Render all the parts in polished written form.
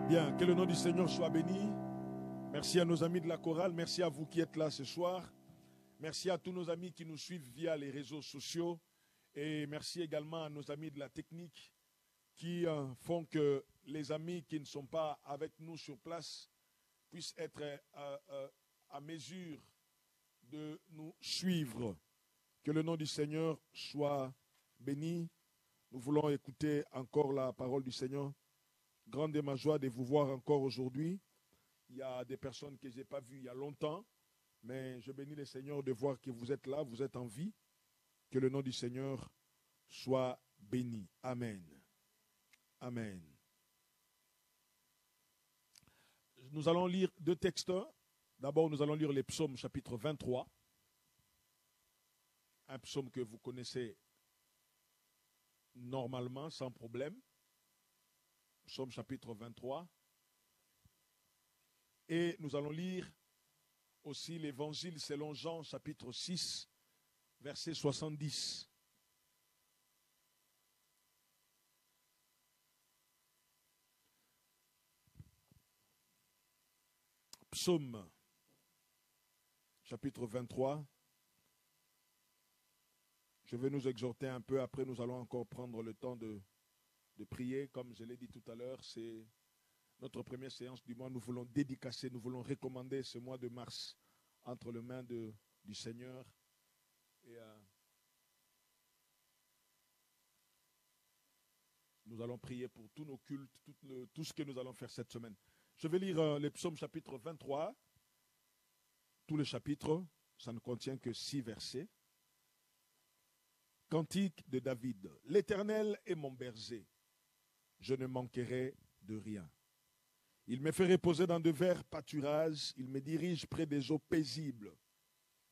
Bien, que le nom du Seigneur soit béni. Merci à nos amis de la chorale, merci à vous qui êtes là ce soir. Merci à tous nos amis qui nous suivent via les réseaux sociaux. Et merci également à nos amis de la technique qui font que les amis qui ne sont pas avec nous sur place puissent être à mesure de nous suivre. Que le nom du Seigneur soit béni. Nous voulons écouter encore la parole du Seigneur. Grande est ma joie de vous voir encore aujourd'hui. Il y a des personnes que je n'ai pas vues il y a longtemps, mais je bénis le Seigneur de voir que vous êtes là, vous êtes en vie. Que le nom du Seigneur soit béni. Amen. Amen. Nous allons lire deux textes. D'abord, nous allons lire les psaumes chapitre 23. Un psaume que vous connaissez normalement, sans problème. Psaume chapitre 23. Et nous allons lire aussi l'évangile selon Jean chapitre 6, verset 70. Psaume chapitre 23. Je vais nous exhorter un peu, après nous allons encore prendre le temps de prier. Comme je l'ai dit tout à l'heure, c'est notre première séance du mois. Nous voulons dédicacer, nous voulons recommander ce mois de mars entre les mains du Seigneur. Et nous allons prier pour tous nos cultes, tout ce que nous allons faire cette semaine. Je vais lire les psaumes chapitre 23. Tout le chapitre, ça ne contient que 6 versets. Cantique de David. L'Éternel est mon berger. Je ne manquerai de rien. Il me fait reposer dans de verts pâturages. Il me dirige près des eaux paisibles.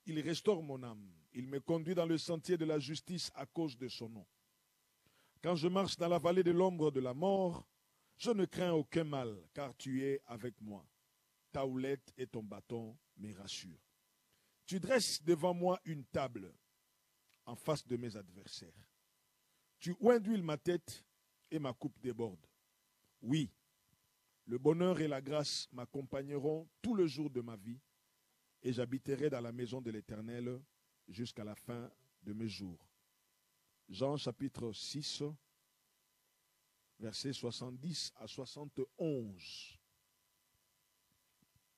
Il restaure mon âme. Il me conduit dans le sentier de la justice à cause de son nom. Quand je marche dans la vallée de l'ombre de la mort, je ne crains aucun mal, car tu es avec moi. Ta houlette et ton bâton me rassurent. Tu dresses devant moi une table en face de mes adversaires. Tu oinduiles ma tête et ma coupe déborde. Oui, le bonheur et la grâce m'accompagneront tout le jour de ma vie et j'habiterai dans la maison de l'Éternel jusqu'à la fin de mes jours. Jean chapitre 6, versets 70 à 71.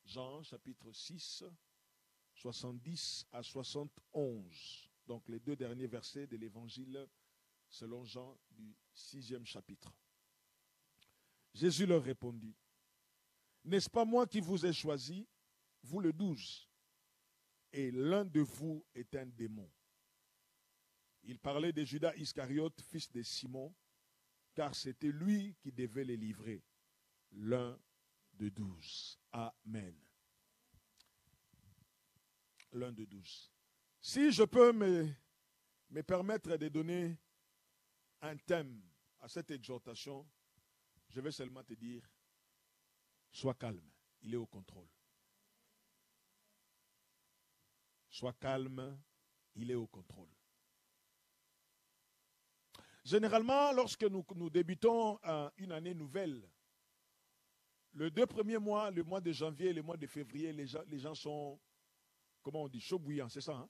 Jean chapitre 6, 70 à 71. Donc les 2 derniers versets de l'évangile selon Jean du 6e chapitre. Jésus leur répondit, « N'est-ce pas moi qui vous ai choisi, vous le 12, et l'un de vous est un démon. » Il parlait de Judas Iscariote, fils de Simon, car c'était lui qui devait les livrer, l'un de 12. Amen. L'un de 12. Si je peux me permettre de donner un thème à cette exhortation, je vais seulement te dire, sois calme, il est au contrôle. Sois calme, il est au contrôle. Généralement, lorsque nous débutons une année nouvelle, les 2 premiers mois, le mois de janvier et le mois de février, les gens sont, comment on dit, chaud bouillant, c'est ça, hein?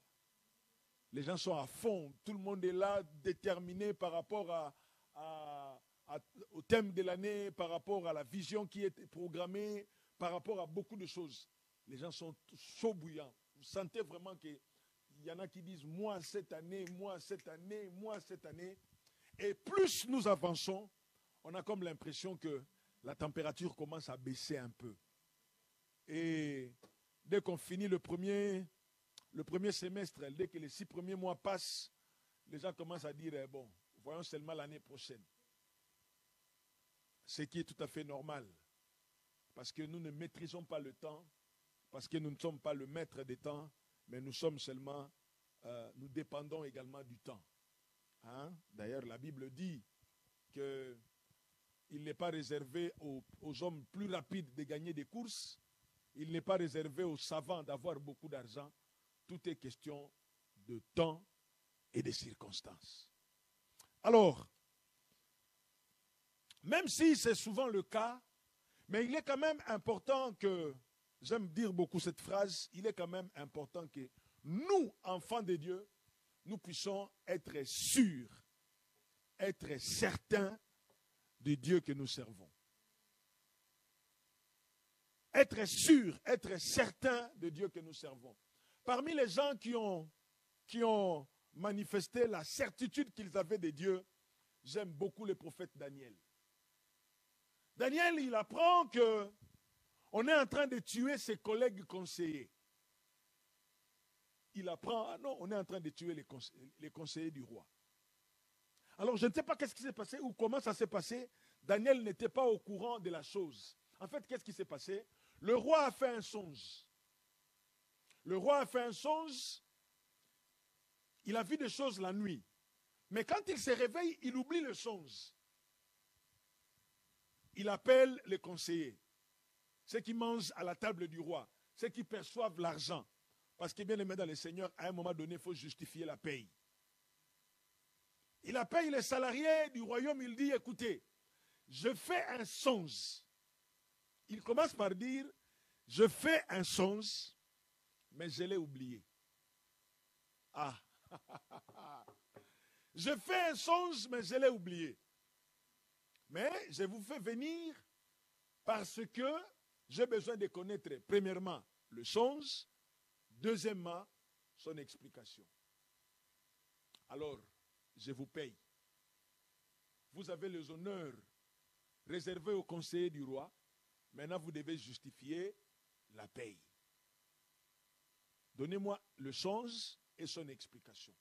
Les gens sont à fond, tout le monde est là, déterminé par rapport au thème de l'année, par rapport à la vision qui est programmée, par rapport à beaucoup de choses. Les gens sont chaud bouillants. Vous sentez vraiment qu'il y en a qui disent « moi cette année, moi cette année, moi cette année ». Et plus nous avançons, on a comme l'impression que la température commence à baisser un peu. Et dès qu'on finit le premier semestre, dès que les 6 premiers mois passent, les gens commencent à dire, bon, voyons seulement l'année prochaine. Ce qui est tout à fait normal. Parce que nous ne maîtrisons pas le temps, parce que nous ne sommes pas le maître des temps, mais nous sommes seulement, nous dépendons également du temps. Hein? D'ailleurs, la Bible dit qu'il n'est pas réservé aux hommes plus rapides de gagner des courses, il n'est pas réservé aux savants d'avoir beaucoup d'argent. Tout est question de temps et de circonstances. Alors, même si c'est souvent le cas, Mais il est quand même important que, j'aime dire beaucoup cette phrase, il est quand même important que nous, enfants de Dieu, nous puissions être sûrs, être certains du Dieu que nous servons. Être sûr, être certain de Dieu que nous servons. Parmi les gens qui ont manifesté la certitude qu'ils avaient de Dieu, j'aime beaucoup le prophète Daniel. Daniel, il apprend qu'on est en train de tuer ses collègues conseillers. Il apprend, ah non, on est en train de tuer les conseillers du roi. Alors, je ne sais pas qu'est-ce qui s'est passé ou comment ça s'est passé. Daniel n'était pas au courant de la chose. En fait, qu'est-ce qui s'est passé? Le roi a fait un songe. Le roi a fait un songe. Il a vu des choses la nuit. Mais quand il se réveille, il oublie le songe. Il appelle les conseillers. Ceux qui mangent à la table du roi. Ceux qui perçoivent l'argent. Parce que bien aimé dans le Seigneur, à un moment donné, il faut justifier la paye. Il appelle les salariés du royaume, il dit, écoutez, je fais un songe. Il commence par dire, je fais un songe, mais je l'ai oublié. Ah, je fais un songe, mais je l'ai oublié. Mais je vous fais venir parce que j'ai besoin de connaître, premièrement, le songe, deuxièmement, son explication. Alors, je vous paye. Vous avez les honneurs réservés aux conseillers du roi. Maintenant, vous devez justifier la paye. Donnez-moi le songe et son explication.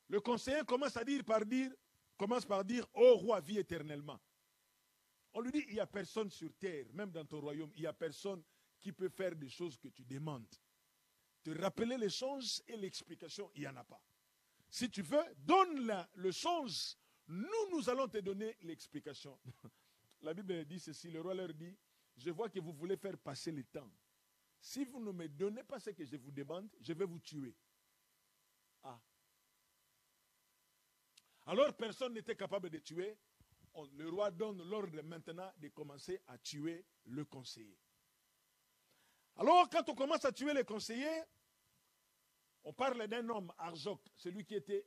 Le conseiller commence par dire, ô roi, vis éternellement. On lui dit, il n'y a personne sur terre, même dans ton royaume, il n'y a personne qui peut faire des choses que tu demandes. Te rappeler les songes et l'explication, il n'y en a pas. Si tu veux, donne le songe. Nous allons te donner l'explication. La Bible dit ceci, le roi leur dit, je vois que vous voulez faire passer le temps. Si vous ne me donnez pas ce que je vous demande, je vais vous tuer. Ah. Alors personne n'était capable de tuer. Le roi donne l'ordre maintenant de commencer à tuer le conseiller. Alors quand on commence à tuer les conseillers, on parle d'un homme, Arjoc, celui qui était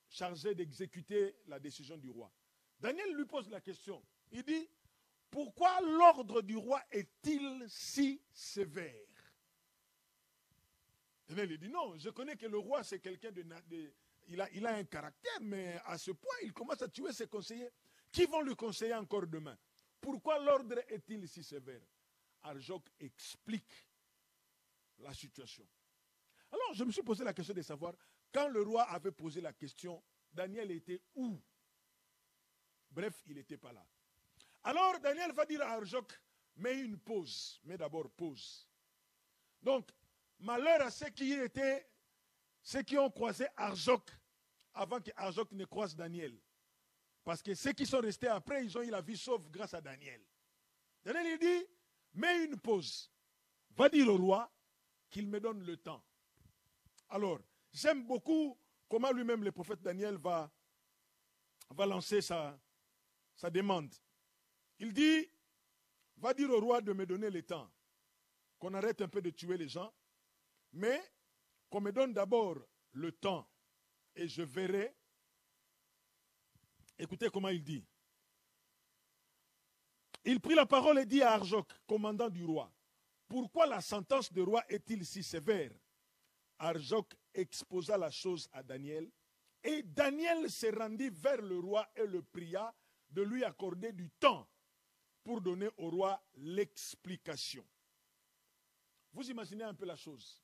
chargé d'exécuter la décision du roi. Daniel lui pose la question. Il dit, pourquoi l'ordre du roi est-il si sévère? Daniel lui dit, non, je connais que le roi c'est quelqu'un il a un caractère, mais à ce point, il commence à tuer ses conseillers. Qui vont le conseiller encore demain? Pourquoi l'ordre est-il si sévère? Arjoc explique la situation. Alors, je me suis posé la question de savoir, quand le roi avait posé la question, Daniel était où? Bref, il n'était pas là. Alors, Daniel va dire à Arjoc, mets une pause, mets d'abord pause. Donc, malheur à ceux qui ont croisé Arjoc avant que Arjoc ne croise Daniel. Parce que ceux qui sont restés après, ils ont eu la vie sauve grâce à Daniel. Daniel, il dit, mets une pause. Va dire au roi qu'il me donne le temps. Alors, j'aime beaucoup comment lui-même le prophète Daniel va lancer sa demande. Il dit, va dire au roi de me donner le temps, qu'on arrête un peu de tuer les gens, mais qu'on me donne d'abord le temps et je verrai. Écoutez comment il dit. Il prit la parole et dit à Arjoc, commandant du roi, pourquoi la sentence du roi est-il si sévère? Arjoc exposa la chose à Daniel et Daniel se rendit vers le roi et le pria de lui accorder du temps pour donner au roi l'explication. Vous imaginez un peu la chose.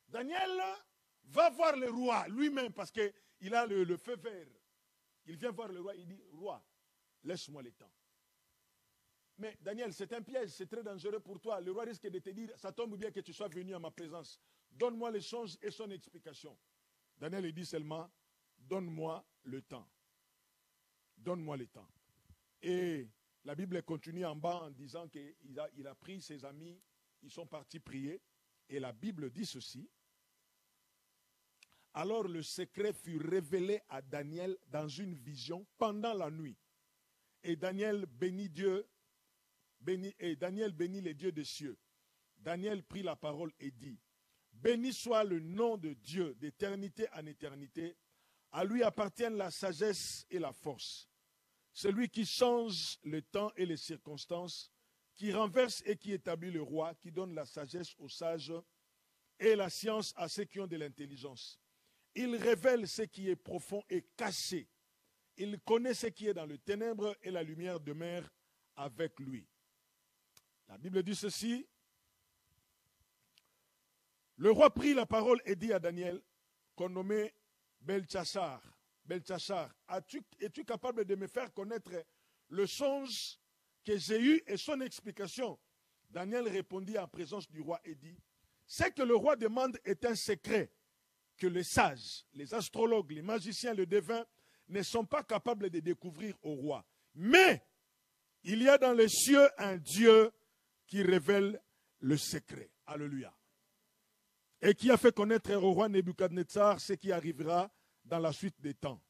Daniel va voir le roi lui-même parce qu'il a le feu vert. Il vient voir le roi, il dit, roi, laisse-moi le temps. Mais Daniel, c'est un piège, c'est très dangereux pour toi. Le roi risque de te dire, ça tombe bien que tu sois venu à ma présence. Donne-moi les choses et son explication. Daniel lui dit seulement, donne-moi le temps. Donne-moi le temps. Et la Bible continue en bas en disant qu'il a pris ses amis, ils sont partis prier. Et la Bible dit ceci. Alors le secret fut révélé à Daniel dans une vision pendant la nuit. et Daniel bénit Dieu, et Daniel bénit les dieux des cieux. Daniel prit la parole et dit, béni soit le nom de Dieu d'éternité en éternité. À lui appartiennent la sagesse et la force. Celui qui change le temps et les circonstances, qui renverse et qui établit le roi, qui donne la sagesse aux sages et la science à ceux qui ont de l'intelligence. Il révèle ce qui est profond et caché. Il connaît ce qui est dans le ténèbre et la lumière demeure avec lui. La Bible dit ceci. Le roi prit la parole et dit à Daniel, qu'on nommait Beltshazar, es-tu capable de me faire connaître le songe que j'ai eu et son explication? Daniel répondit en présence du roi et dit, ce que le roi demande est un secret que les sages, les astrologues, les magiciens, les devins ne sont pas capables de découvrir au roi. Mais il y a dans les cieux un Dieu qui révèle le secret. Alléluia. Et qui a fait connaître au roi Nebuchadnezzar ce qui arrivera dans la suite des temps.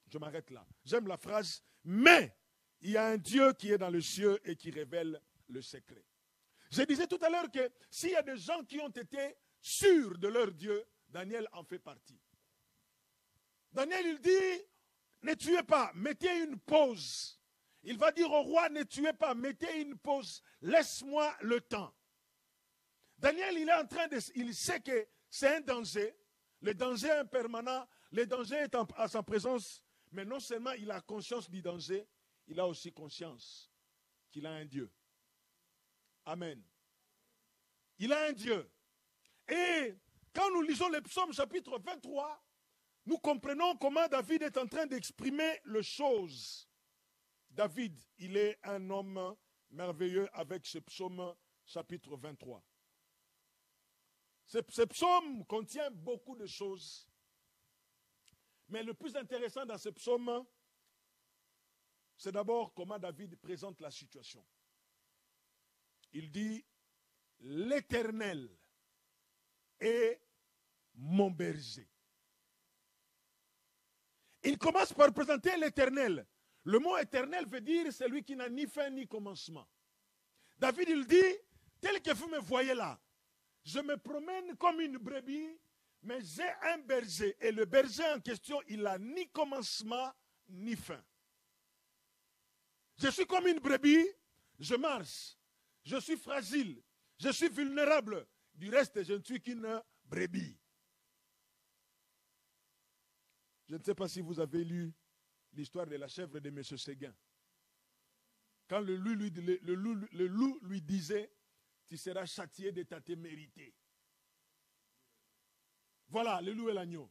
Je m'arrête là. J'aime la phrase, mais il y a un Dieu qui est dans le cieux et qui révèle le secret. Je disais tout à l'heure que s'il y a des gens qui ont été sûrs de leur Dieu, Daniel en fait partie. Daniel, il dit, ne tuez pas, mettez une pause. Il va dire au roi, ne tuez pas, mettez une pause, laisse-moi le temps. Daniel, il est en train de... Il sait que c'est un danger. Le danger est impermanent. Le danger est à sa présence. Mais non seulement il a conscience du danger, il a aussi conscience qu'il a un Dieu. Amen. Il a un Dieu. Et quand nous lisons le psaume chapitre 23, nous comprenons comment David est en train d'exprimer les choses. David, il est un homme merveilleux avec ce psaume chapitre 23. Ce psaume contient beaucoup de choses. Mais le plus intéressant dans ce psaume, c'est d'abord comment David présente la situation. Il dit, l'Éternel est mon berger. Il commence par présenter l'Éternel. Le mot éternel veut dire celui qui n'a ni fin ni commencement. David, il dit, tel que vous me voyez là, je me promène comme une brebis, mais j'ai un berger. Et le berger en question, il n'a ni commencement, ni fin. Je suis comme une brebis, je marche. Je suis fragile, je suis vulnérable. Du reste, je ne suis qu'une brebis. Je ne sais pas si vous avez lu l'histoire de la chèvre de M. Séguin. Quand le loup lui disait, tu seras châtié de ta témérité. Voilà, le loup et l'agneau.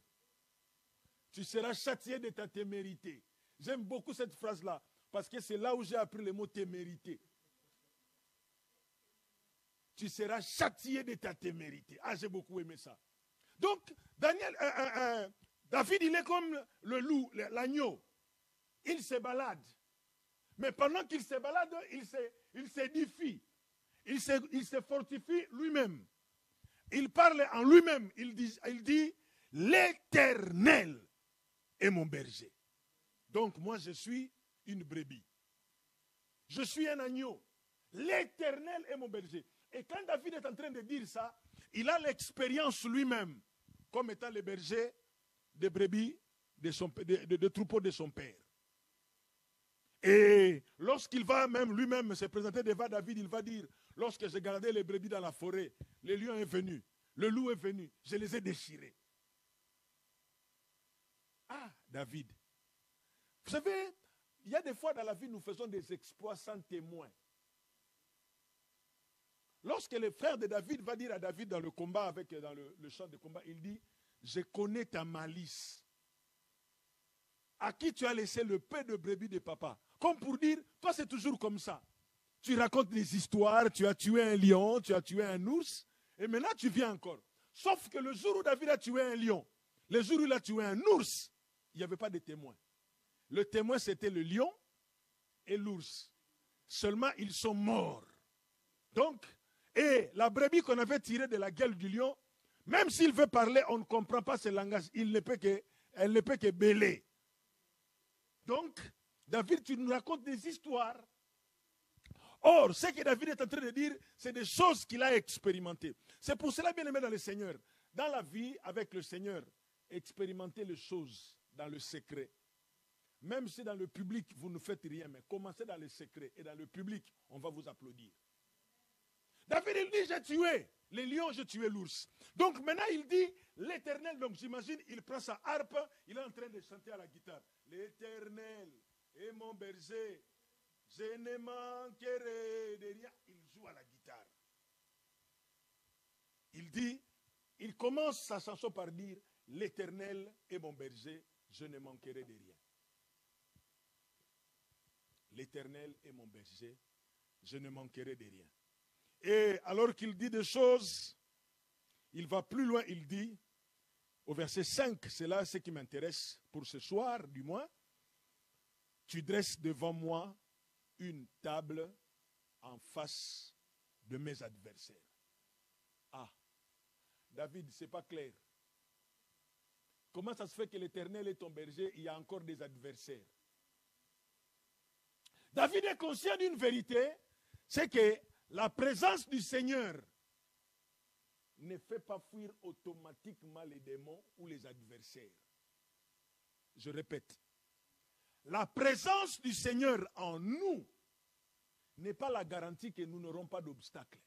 Tu seras châtié de ta témérité. J'aime beaucoup cette phrase-là, parce que c'est là où j'ai appris le mot témérité. Tu seras châtié de ta témérité. Ah, j'ai beaucoup aimé ça. Donc, David, il est comme le loup, l'agneau. Il se balade. Mais pendant qu'il se balade, il s'édifie. Il se fortifie lui-même. Il parle en lui-même. Il dit, l'Éternel est mon berger. Donc moi, je suis une brebis. Je suis un agneau. L'Éternel est mon berger. Et quand David est en train de dire ça, il a l'expérience lui-même comme étant le berger des brebis, de troupeaux de son père. Et lorsqu'il va même lui-même se présenter devant David, il va dire, lorsque j'ai gardé les brebis dans la forêt, le lion est venu, le loup est venu, je les ai déchirés. Ah, David. Vous savez, il y a des fois dans la vie, nous faisons des exploits sans témoin. Lorsque le frère de David va dire à David dans le combat, dans le champ de combat, il dit, je connais ta malice. À qui tu as laissé le peu de brebis de papa? Comme pour dire, toi c'est toujours comme ça. Tu racontes des histoires, tu as tué un lion, tu as tué un ours, et maintenant tu viens encore. Sauf que le jour où David a tué un lion, le jour où il a tué un ours, il n'y avait pas de témoin. Le témoin c'était le lion et l'ours. Seulement ils sont morts. Donc, et la brebis qu'on avait tirée de la gueule du lion, même s'il veut parler, on ne comprend pas ce langage. Elle ne peut que bêler. Donc, David, tu nous racontes des histoires. Or, ce que David est en train de dire, c'est des choses qu'il a expérimentées. C'est pour cela, bien aimé dans le Seigneur, dans la vie avec le Seigneur, expérimentez les choses dans le secret. Même si dans le public, vous ne faites rien, mais commencez dans le secret. Et dans le public, on va vous applaudir. David, il dit, j'ai tué les lions, j'ai tué l'ours. Donc maintenant, il dit, l'Éternel, donc j'imagine, il prend sa harpe, il est en train de chanter à la guitare. L'Éternel est mon berger, je ne manquerai de rien. Il joue à la guitare. Il dit, il commence sa chanson par dire, l'Éternel est mon berger, je ne manquerai de rien. L'Éternel est mon berger, je ne manquerai de rien. Et alors qu'il dit des choses, il va plus loin, il dit, au verset 5, c'est là ce qui m'intéresse pour ce soir, du moins, tu dresses devant moi une table en face de mes adversaires. Ah, David, c'est pas clair. Comment ça se fait que l'Éternel est ton berger, il y a encore des adversaires? David est conscient d'une vérité, c'est que la présence du Seigneur ne fait pas fuir automatiquement les démons ou les adversaires. Je répète, la présence du Seigneur en nous n'est pas la garantie que nous n'aurons pas d'obstacles,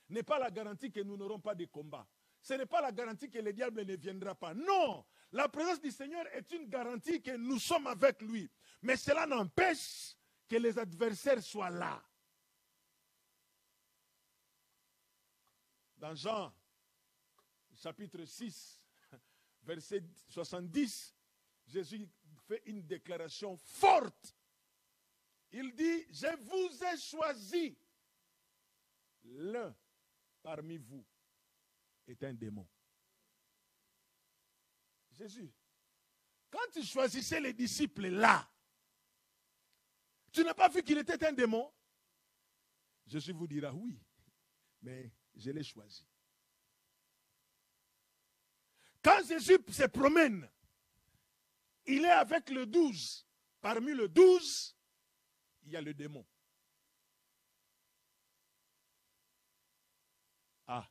n'est pas la garantie que nous n'aurons pas de combats. Ce n'est pas la garantie que le diable ne viendra pas. Non, la présence du Seigneur est une garantie que nous sommes avec lui. Mais cela n'empêche que les adversaires soient là. Dans Jean, chapitre 6, verset 70, Jésus fait une déclaration forte. Il dit, je vous ai choisi. L'un parmi vous est un démon. Jésus, quand tu choisissais les disciples là, tu n'as pas vu qu'il était un démon? Jésus vous dira oui, mais je l'ai choisi. Quand Jésus se promène, il est avec le 12. Parmi le 12, il y a le démon. Ah,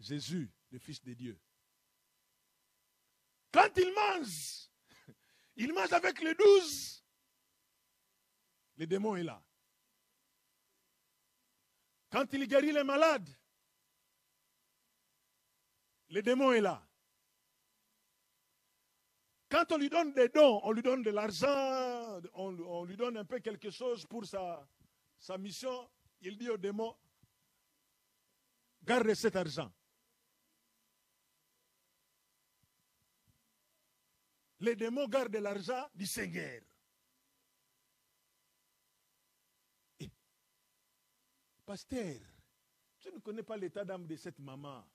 Jésus, le Fils de Dieu. Quand il mange avec le 12, le démon est là. Quand il guérit les malades, le démon est là. Quand on lui donne des dons, on lui donne de l'argent, on lui donne un peu quelque chose pour sa mission, il dit au démon, garde cet argent. Les démons gardent l'argent du Seigneur. Pasteur, tu ne connais pas l'état d'âme de cette maman.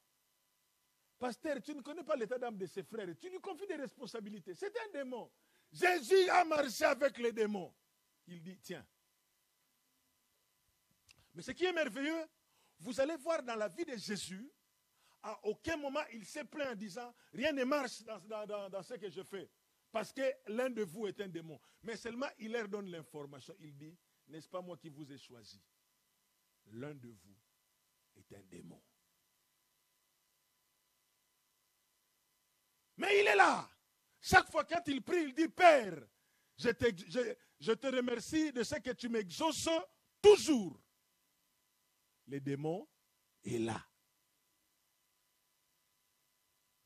Pasteur, tu ne connais pas l'état d'âme de ses frères. Tu lui confies des responsabilités. C'est un démon. Jésus a marché avec les démons. Il dit, tiens. Mais ce qui est merveilleux, vous allez voir dans la vie de Jésus, à aucun moment il s'est plaint en disant, rien ne marche dans ce que je fais. Parce que l'un de vous est un démon. Mais seulement il leur donne l'information. Il dit, n'est-ce pas moi qui vous ai choisi? L'un de vous est un démon. Mais il est là. Chaque fois quand il prie, il dit, Père, je te remercie de ce que tu m'exauces toujours. Le démon est là.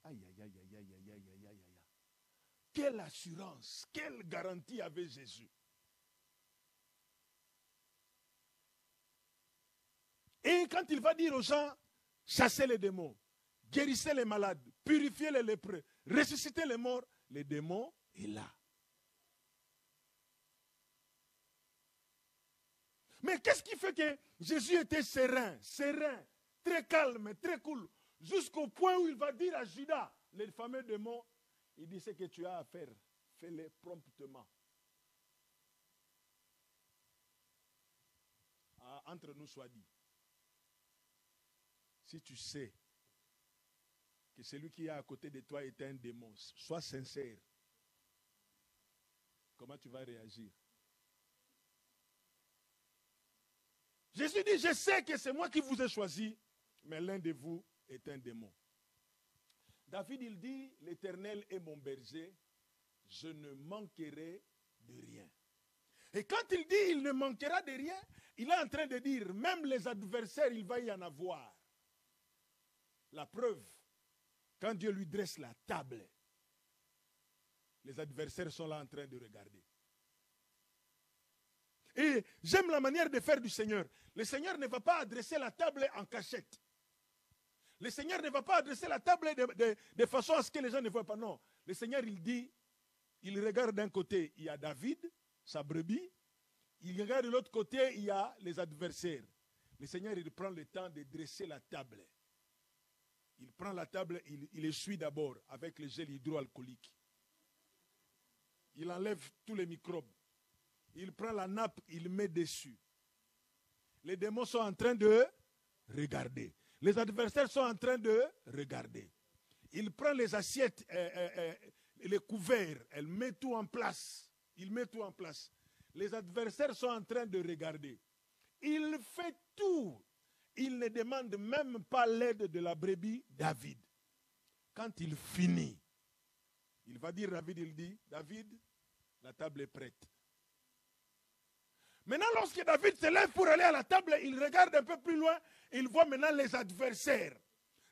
Aïe, aïe, aïe, aïe, aïe, aïe, aïe, aïe, aïe. Quelle assurance, quelle garantie avait Jésus? Et quand il va dire aux gens, chassez les démons, guérissez les malades, purifiez les lépreux, ressuscitez les morts, le démon est là. Mais qu'est-ce qui fait que Jésus était serein, très calme, très cool, jusqu'au point où il va dire à Judas, le fameux démon, il dit ce que tu as à faire, fais-le promptement. Ah, entre nous soit dit. Si tu sais que celui qui est à côté de toi est un démon, sois sincère. comment tu vas réagir? Jésus dit, je sais que c'est moi qui vous ai choisi, mais l'un de vous est un démon. David, il dit, l'Éternel est mon berger, je ne manquerai de rien. Et quand il dit, il ne manquera de rien, il est en train de dire, même les adversaires, il va y en avoir. La preuve, quand Dieu lui dresse la table, les adversaires sont là en train de regarder. Et j'aime la manière de faire du Seigneur. Le Seigneur ne va pas adresser la table en cachette. Le Seigneur ne va pas adresser la table de façon à ce que les gens ne voient pas. Non. Le Seigneur, il dit, il regarde d'un côté, il y a David, sa brebis. Il regarde de l'autre côté, il y a les adversaires. Le Seigneur, il prend le temps de dresser la table. Il prend la table, il essuie d'abord avec le gel hydroalcoolique. Il enlève tous les microbes. Il prend la nappe, il met dessus. Les démons sont en train de regarder. Les adversaires sont en train de regarder. Il prend les assiettes, les couverts, elle met tout en place. Il met tout en place. Les adversaires sont en train de regarder. Il fait tout. Il ne demande même pas l'aide de la brebis David. Quand il finit, il va dire David, il dit, David, la table est prête. Maintenant, lorsque David se lève pour aller à la table, il regarde un peu plus loin, il voit maintenant les adversaires.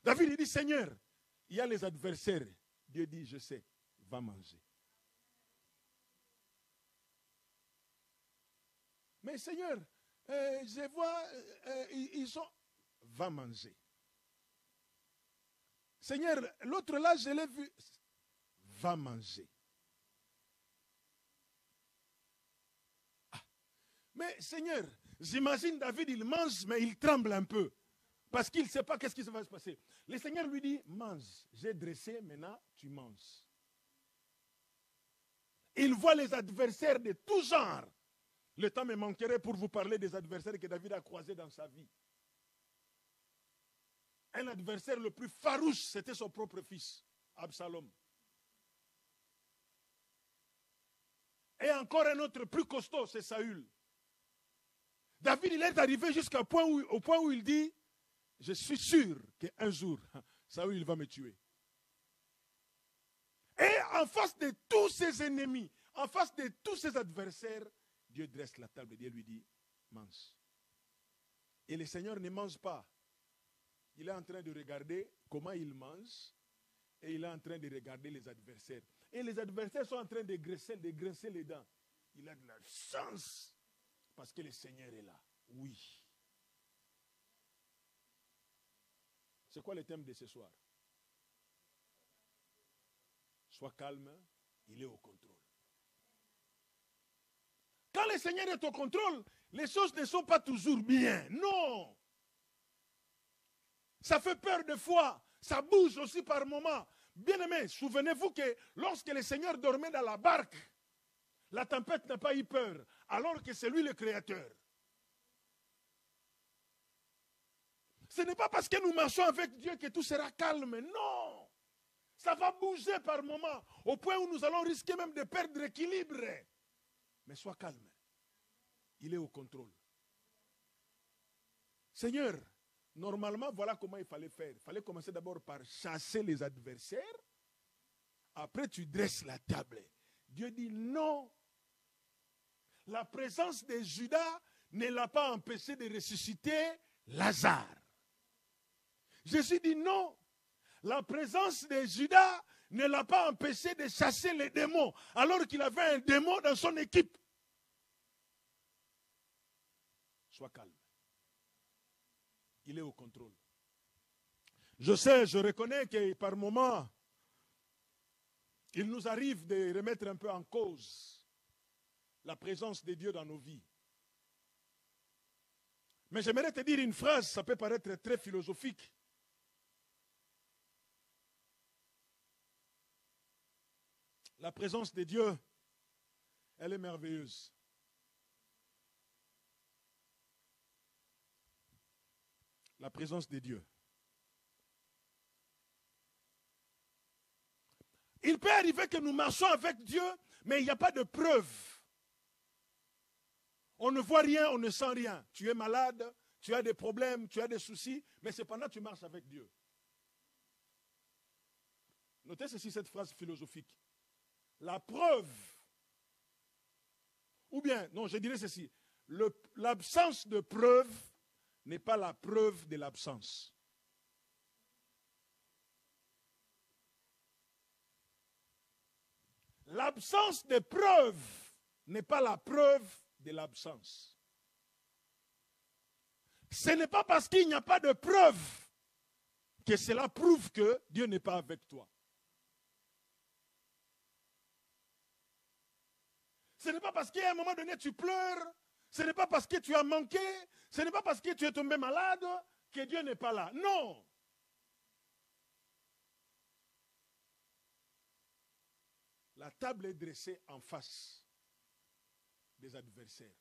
David, il dit, Seigneur, il y a les adversaires. Dieu dit, je sais, va manger. Mais Seigneur, je vois, ils sont... Va manger. Seigneur, l'autre là, je l'ai vu. Va manger. Ah. Mais Seigneur, j'imagine David, il mange, mais il tremble un peu. Parce qu'il ne sait pas qu'est-ce qui va se passer. Le Seigneur lui dit, mange. J'ai dressé, maintenant tu manges. Il voit les adversaires de tout genre. Le temps me manquerait pour vous parler des adversaires que David a croisés dans sa vie. Un adversaire le plus farouche, c'était son propre fils, Absalom. Et encore un autre plus costaud, c'est Saül. David, il est arrivé jusqu'au point où il dit, je suis sûr qu'un jour, Saül il va me tuer. Et en face de tous ses ennemis, en face de tous ses adversaires, Dieu dresse la table et Dieu lui dit, mange. Et le Seigneur ne mange pas. Il est en train de regarder comment il mange et il est en train de regarder les adversaires. Et les adversaires sont en train de grincer les dents. Il a de la chance parce que le Seigneur est là. Oui. C'est quoi le thème de ce soir? Sois calme, il est au contrôle. Quand le Seigneur est au contrôle, les choses ne sont pas toujours bien. Non. Ça fait peur des fois. Ça bouge aussi par moments. Bien-aimés, souvenez-vous que lorsque le Seigneur dormait dans la barque, la tempête n'a pas eu peur, alors que c'est lui le Créateur. Ce n'est pas parce que nous marchons avec Dieu que tout sera calme. Non. Ça va bouger par moments, au point où nous allons risquer même de perdre l'équilibre. Mais sois calme. Il est au contrôle. Seigneur, normalement, voilà comment il fallait faire. Il fallait commencer d'abord par chasser les adversaires. Après, tu dresses la table. Dieu dit non. La présence de Judas ne l'a pas empêché de ressusciter Lazare. Jésus dit non. La présence de Judas ne l'a pas empêché de chasser les démons, alors qu'il avait un démon dans son équipe. Sois calme. Il est au contrôle. Je sais, je reconnais que par moments, il nous arrive de remettre un peu en cause la présence de Dieu dans nos vies. Mais j'aimerais te dire une phrase, ça peut paraître très philosophique. La présence de Dieu, elle est merveilleuse. La présence de Dieu. Il peut arriver que nous marchons avec Dieu, Mais il n'y a pas de preuve. On ne voit rien, on ne sent rien. Tu es malade, tu as des problèmes, tu as des soucis, mais cependant tu marches avec Dieu. Notez ceci, cette phrase philosophique. La preuve, ou bien, non, je dirais ceci, l'absence de preuve n'est pas la preuve de l'absence. L'absence de preuve n'est pas la preuve de l'absence. Ce n'est pas parce qu'il n'y a pas de preuve que cela prouve que Dieu n'est pas avec toi. Ce n'est pas parce qu'à un moment donné tu pleures, ce n'est pas parce que tu as manqué, ce n'est pas parce que tu es tombé malade que Dieu n'est pas là. Non. La table est dressée en face des adversaires.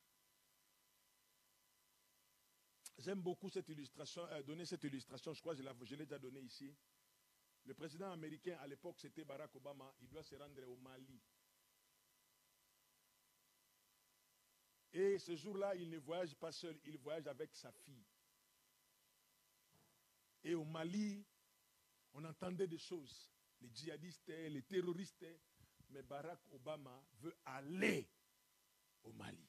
J'aime beaucoup cette illustration, donner cette illustration, je crois que je l'ai déjà donnée ici. Le président américain à l'époque, c'était Barack Obama, il doit se rendre au Mali. Et ce jour-là, il ne voyage pas seul, il voyage avec sa fille. Et au Mali, on entendait des choses. Les djihadistes, les terroristes, mais Barack Obama veut aller au Mali.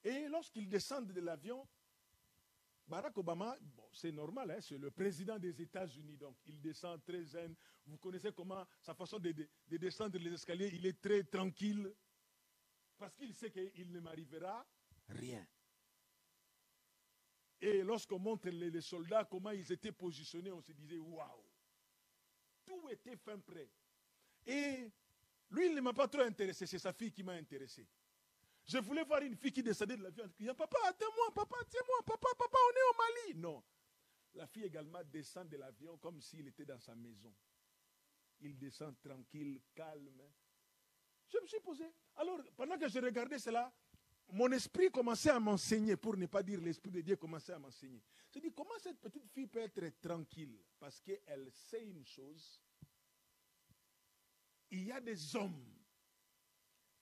Et lorsqu'ils descendent de l'avion, Barack Obama, bon, c'est normal, hein, c'est le président des États-Unis, donc il descend très zen. Vous connaissez comment, sa façon de descendre les escaliers, il est très tranquille, parce qu'il sait qu'il ne m'arrivera rien. Et lorsqu'on montre les soldats, comment ils étaient positionnés, on se disait, waouh, tout était fin prêt. Et lui, il ne m'a pas trop intéressé, c'est sa fille qui m'a intéressé. Je voulais voir une fille qui descendait de l'avion. Il dit, papa, attends-moi, papa, tiens-moi, papa, on est au Mali. Non. La fille également descend de l'avion comme s'il était dans sa maison. Il descend tranquille, calme. Je me suis posé. Alors, pendant que je regardais cela, mon esprit commençait à m'enseigner, pour ne pas dire l'esprit de Dieu commençait à m'enseigner. Je dis, comment cette petite fille peut être tranquille? Parce qu'elle sait une chose. Il y a des hommes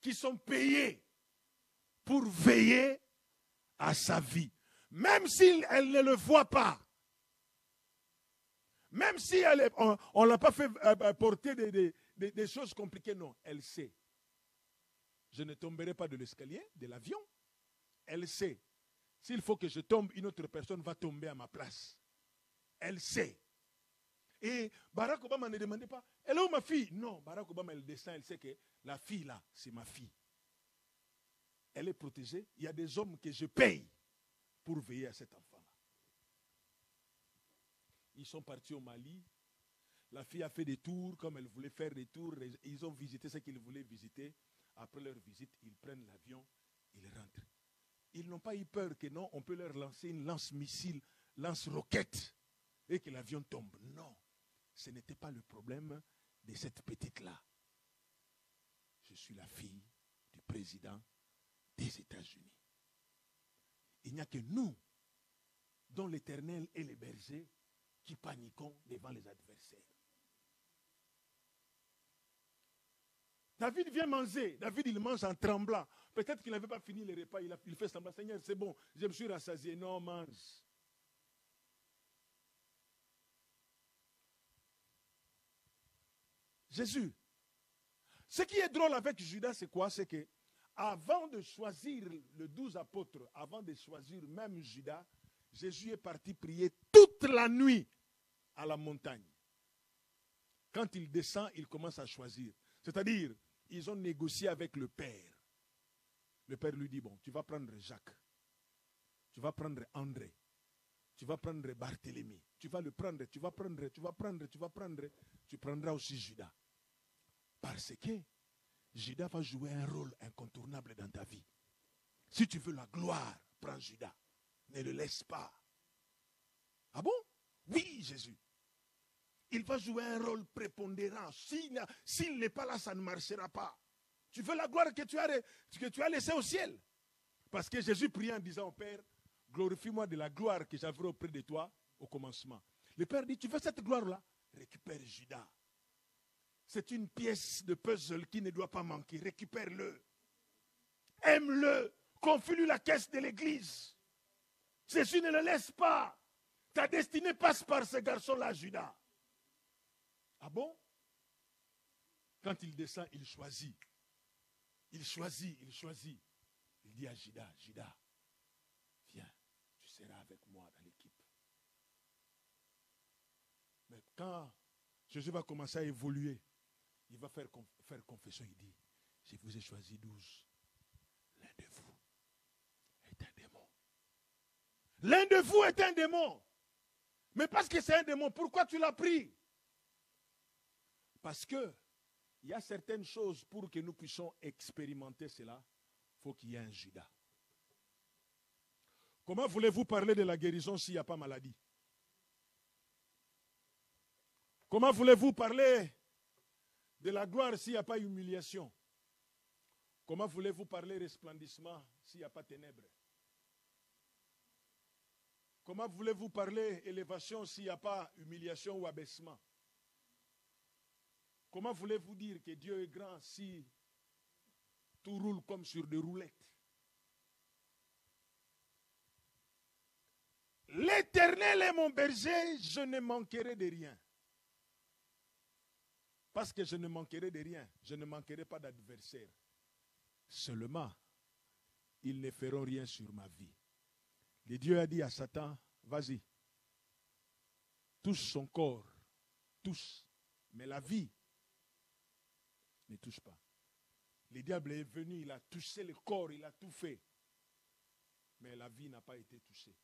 qui sont payés pour veiller à sa vie. Même si elle ne le voit pas. Même si on ne l'a pas fait porter des choses compliquées. Non, elle sait. Je ne tomberai pas de l'escalier, de l'avion. Elle sait. S'il faut que je tombe, une autre personne va tomber à ma place. Elle sait. Et Barack Obama ne demandait pas, elle est où ma fille? Non, Barack Obama, elle descend, elle sait que la fille là, c'est ma fille. Elle est protégée. Il y a des hommes que je paye pour veiller à cet enfant-là. Ils sont partis au Mali. La fille a fait des tours comme elle voulait faire des tours. Ils ont visité ce qu'ils voulaient visiter. Après leur visite, ils prennent l'avion, ils rentrent. Ils n'ont pas eu peur que non, on peut leur lancer une lance-missile, lance-roquette et que l'avion tombe. Non, ce n'était pas le problème de cette petite-là. Je suis la fille du président des États-Unis. Il n'y a que nous, dont l'Éternel est le berger, qui paniquons devant les adversaires. David vient manger. David, il mange en tremblant. Peut-être qu'il n'avait pas fini le repas. Il fait semblant, Seigneur, c'est bon, je me suis rassasié. Non, mange. Jésus. Ce qui est drôle avec Judas, c'est quoi? C'est que avant de choisir les 12 apôtres, avant de choisir même Judas, Jésus est parti prier toute la nuit à la montagne. Quand il descend, il commence à choisir. C'est-à-dire, ils ont négocié avec le Père. Le Père lui dit, bon, tu vas prendre Jacques, tu vas prendre André, tu vas prendre Barthélemy, tu vas le prendre, tu prendras aussi Judas. Parce que Judas va jouer un rôle incontournable dans ta vie. Si tu veux la gloire, prends Judas. Ne le laisse pas. Ah bon? Oui, Jésus. Il va jouer un rôle prépondérant. S'il n'est pas là, ça ne marchera pas. Tu veux la gloire que tu as laissée au ciel. Parce que Jésus priait en disant au Père, glorifie-moi de la gloire que j'avais auprès de toi au commencement. Le Père dit, tu veux cette gloire-là? Récupère Judas. C'est une pièce de puzzle qui ne doit pas manquer. Récupère-le. Aime-le. Confie-lui la caisse de l'église. Jésus ne le laisse pas. Ta destinée passe par ce garçon-là, Judas. Ah bon? Quand il descend, il choisit. Il choisit. Il dit à Judas, Judas, viens, tu seras avec moi dans l'équipe. Mais quand Jésus va commencer à évoluer, il va faire confession. Il dit, je vous ai choisi 12. L'un de vous est un démon. L'un de vous est un démon. Mais parce que c'est un démon, pourquoi tu l'as pris? Parce que il y a certaines choses pour que nous puissions expérimenter cela, il faut qu'il y ait un Judas. Comment voulez-vous parler de la guérison s'il n'y a pas maladie? Comment voulez-vous parler de la gloire s'il n'y a pas humiliation? Comment voulez-vous parler resplendissement s'il n'y a pas ténèbres? Comment voulez-vous parler élévation s'il n'y a pas humiliation ou abaissement? Comment voulez-vous dire que Dieu est grand si tout roule comme sur des roulettes? L'Éternel est mon berger, je ne manquerai de rien. Parce que je ne manquerai de rien, je ne manquerai pas d'adversaire. Seulement, ils ne feront rien sur ma vie. Le Dieu a dit à Satan, vas-y, touche son corps, touche, mais la vie ne touche pas. Le diable est venu, il a touché le corps, il a tout fait. Mais la vie n'a pas été touchée.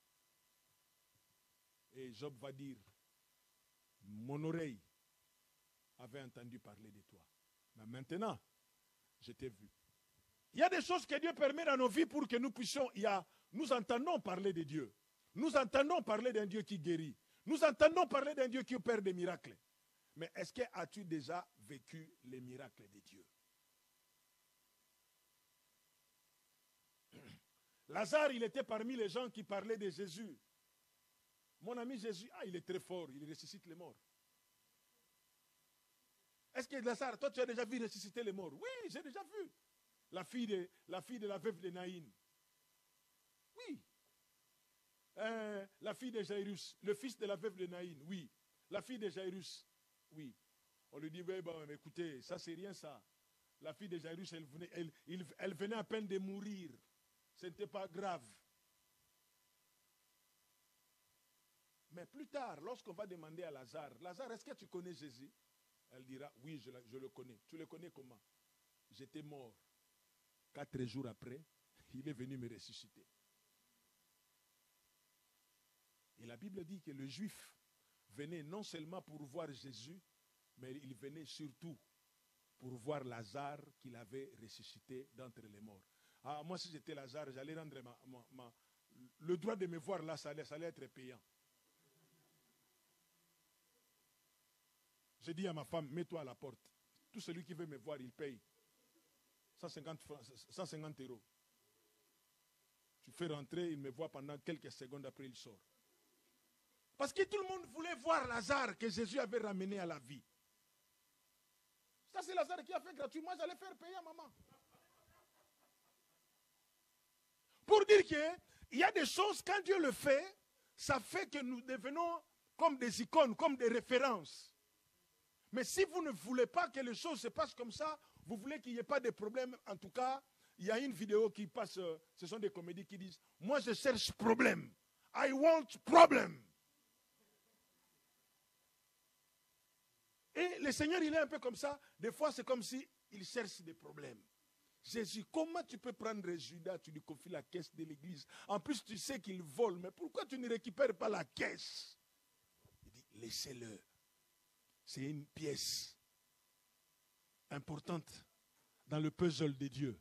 Et Job va dire, mon oreille avait entendu parler de toi. Mais maintenant, je t'ai vu. Il y a des choses que Dieu permet dans nos vies pour que nous puissions, nous entendons parler de Dieu. Nous entendons parler d'un Dieu qui guérit. Nous entendons parler d'un Dieu qui opère des miracles. Mais est-ce que as-tu déjà vécu les miracles de Dieu? Lazare, il était parmi les gens qui parlaient de Jésus. Mon ami Jésus, il est très fort, il ressuscite les morts. Est-ce que Lazare, toi tu as déjà vu ressusciter les morts? Oui, j'ai déjà vu. La fille de la veuve de Naïn. Oui. La fille de Jairus, le fils de la veuve de Naïn, oui. La fille de Jairus, oui. On lui dit, oui, bon, écoutez, ça c'est rien ça. La fille de Jairus, elle venait à peine de mourir. Ce n'était pas grave. Mais plus tard, lorsqu'on va demander à Lazare, Lazare, est-ce que tu connais Jésus? Elle dira, oui, je le connais. Tu le connais comment? J'étais mort. 4 jours après, il est venu me ressusciter. Et la Bible dit que le juif venait non seulement pour voir Jésus, mais il venait surtout pour voir Lazare qu'il avait ressuscité d'entre les morts. Ah, moi, si j'étais Lazare, j'allais rendre le droit de me voir là, ça allait être payant. J'ai dit à ma femme, mets-toi à la porte. Tout celui qui veut me voir, il paye 150 €. Tu fais rentrer, il me voit pendant quelques secondes, après il sort. Parce que tout le monde voulait voir Lazare que Jésus avait ramené à la vie. Ça, c'est Lazare qui a fait gratuitement, j'allais faire payer à maman. Pour dire qu'il y a des choses, quand Dieu le fait, ça fait que nous devenons comme des icônes, comme des références. Mais si vous ne voulez pas que les choses se passent comme ça, vous voulez qu'il n'y ait pas de problème, en tout cas, il y a une vidéo qui passe, ce sont des comédies qui disent, moi je cherche problème. I want problem. Et le Seigneur, il est un peu comme ça. Des fois, c'est comme si il cherche des problèmes. Jésus, comment tu peux prendre Judas, tu lui confies la caisse de l'église? En plus, tu sais qu'il vole, mais pourquoi tu ne récupères pas la caisse? Il dit, laissez-le. C'est une pièce importante dans le puzzle de Dieu.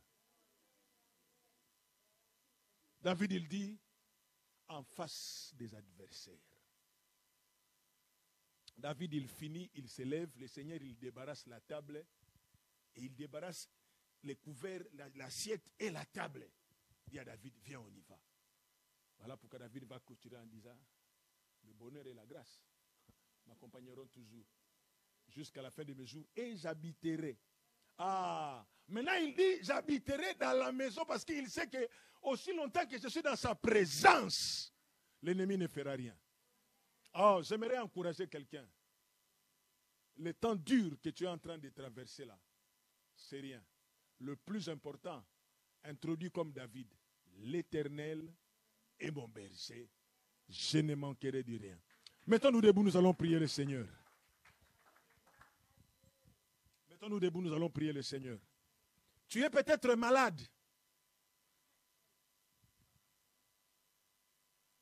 David, il dit, en face des adversaires. David, il finit, il se lève, le Seigneur, il débarrasse la table et il débarrasse les couverts, l'assiette et la table. Il dit à David, viens, on y va. Voilà pourquoi David va clôturer en disant, le bonheur et la grâce m'accompagneront toujours. jusqu'à la fin de mes jours, et j'habiterai. Ah, maintenant il dit, j'habiterai dans la maison parce qu'il sait que aussi longtemps que je suis dans sa présence, l'ennemi ne fera rien. Oh, j'aimerais encourager quelqu'un. Le temps dur que tu es en train de traverser là, c'est rien. Le plus important, introduit comme David, l'Éternel est mon berger, je ne manquerai de rien. Mettons-nous debout, nous allons prier le Seigneur. Mettons-nous debout, nous allons prier le Seigneur. Tu es peut-être malade.